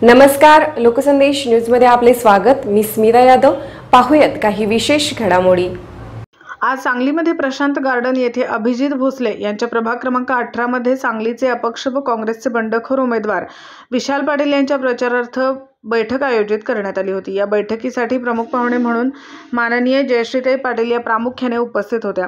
नमस्कार, लोकसंदेश न्यूजमध्ये आपले स्वागत। मी स्मिता यादव। पाहूयात काही विशेष घडामोडी। आज सांगलीमध्ये प्रशांत गार्डन येथे अभिजित भोसले यांच्या प्रभाग क्रमांक 18 मध्ये सांगलीचे अपक्ष व काँग्रेसचे बंडखोर उमेदवार विशाल पाटील यांच्या प्रचारार्थ बैठक आयोजित करण्यात आली होती। या बैठकीसाठी प्रमुख पाहुणे म्हणून माननीय जयश्रीताई पाटील या प्रामुख्याने उपस्थित होत्या।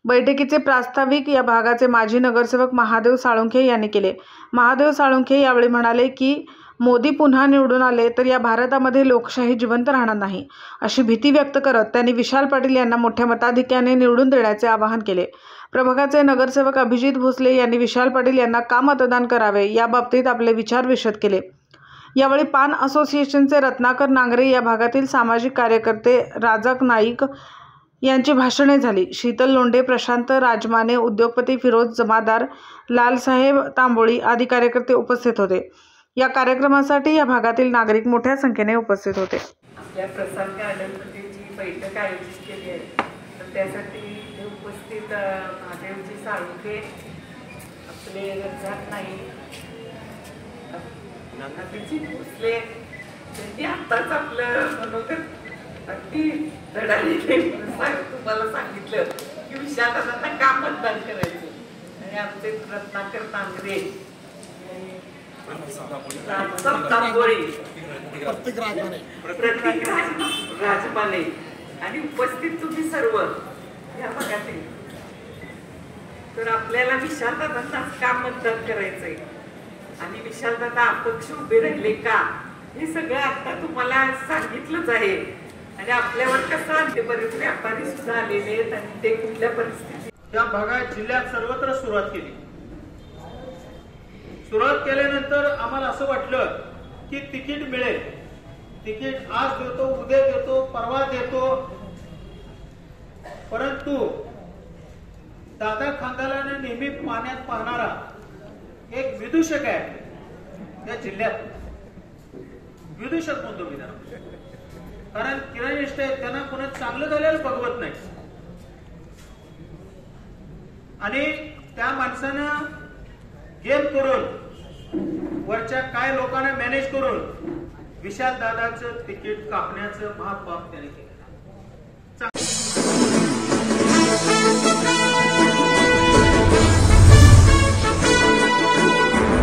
बैठकीचे प्रास्ताविक या भागाचे माजी नगरसेवक महादेव साळुंखे यांनी केले। महादेव साळुंखे यावेळी म्हणाले की मोदी पुन्हा निवडून आले तर या भारतामध्ये लोकशाही जिवंत राहणार नाही, अशी भीती व्यक्त करत त्यांनी विशाल पाटील यांना मोठ्या मताधिक्याने निवडून देण्याचे आवाहन केले। प्रभागाचे नगरसेवक अभिजित भोसले यांनी विशाल पाटील यांना का मतदान करावे याबाबतीत आपले विचार विशद केले। यावेळी पान असोसिएशनचे रत्नाकर नांगरे या भागातील सामाजिक कार्यकर्ते राजाक नाईक यांची भाषणे झाली। शीतल लोंढे, प्रशांत राजमाने, उद्योगपती फिरोज जमादार, लालसाहेब तांबोळी आदी कार्यकर्ते उपस्थित होते। या कार्यक्रमासाठी या भागातील नागरिक मोठ्या संख्येने उपस्थित होते। आपल्या प्रसाद गार्डनमध्ये जी बैठक आयोजित केली आहे तर त्यासाठी उपस्थित महादेवजी साळुंखे, आपले रजाक नाईक, अभिजित भोसले त्यांनी आत्ताच आपलं मनोगत अगदी धडाडीने तुम्हाला सांगितलं की विशालांना का मतदान करायचं। आणि आमचे रत्नाकर नांगरे, राजमाने आणि उपस्थित तुम्ही सर्व या भागातील, तर आपल्याला विशालदादांना का मतदान करायचंय आणि विशालदादा अपक्ष उभे राहिले का हे सगळं आता तुम्हाला सांगितलंच आहे। आणि आपल्यावर कसं बरेच व्यापारी सुद्धा आलेले आहेत आणि ते कुठल्या परिस्थितीत या भागात जिल्ह्यात सर्वत्र सुरुवात केली। सुरुवात केल्यानंतर आम्हाला असं वाटलं की तिकीट मिळेल, तिकीट आज देतो, उद्या देतो, परवा देतो, परंतु दादा खांदालाने नेहमी पाण्यात पाहणारा एक विदूषक आहे या जिल्ह्यात। विदूषक म्हणतो मी त्यांना, कारण किरणनिष्ठ आहेत, त्यांना कोणा चांगलं झालेलं बघवत नाही। आणि त्या माणसानं गेम करून वरच्या काय लोकांना मॅनेज करून विशाल दादाचं तिकीट कापण्याचं महापाप त्याने केलं।